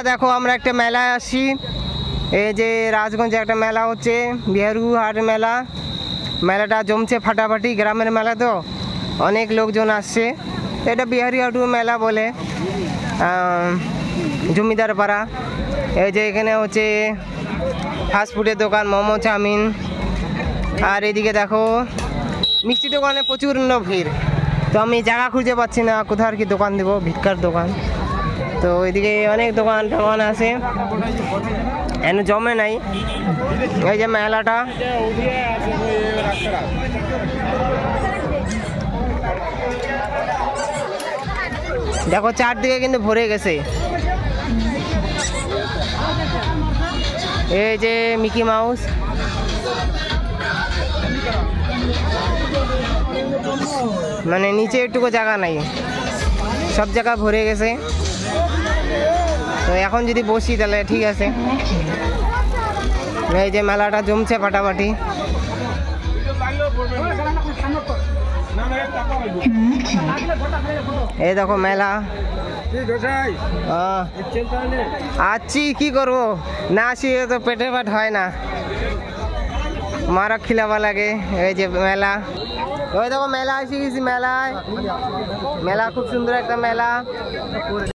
দেখো আমরা একটা মেলায় আসছি, এই যে রাজগঞ্জে একটা মেলা হচ্ছে, বিহারু হাট মেলা। মেলাটা জমছে ফাটাফাটি, গ্রামের মেলা তো অনেক লোকজন আসছে। এটা বিহারি হাটু মেলা বলে, জমিদার পাড়া। এই যে এখানে হচ্ছে ফাস্টফুডের দোকান, মোমো, চাউমিন। আর এদিকে দেখো মিষ্টি দোকানে প্রচুর ভিড়, তো আমি জায়গা খুঁজে পাচ্ছি না কোথাও কি দোকান দেবো, ভিক্ষার দোকান। তো এদিকে অনেক দোকান টোকান আছে, এনে জমে নাই। এই যে মেলাটা, দেখো চারদিকে কিন্তু ভরে গেছে। এই যে মিকি মাউস, মানে নিচে একটুকু জায়গা নাই, সব জায়গা ভরে গেছে। তো এখন যদি বসি তাহলে ঠিক আছে। এই যে মেলাটা জমছে ফাটাফাটি। এই দেখো মেলা, আছি কি করবো, না আসি তো পেটে ভাত হয় না, মারা খিলাবা লাগে। এই যে মেলা, ওই দেখো মেলা এসে গেছি মেলায়। মেলা খুব সুন্দর একটা মেলা।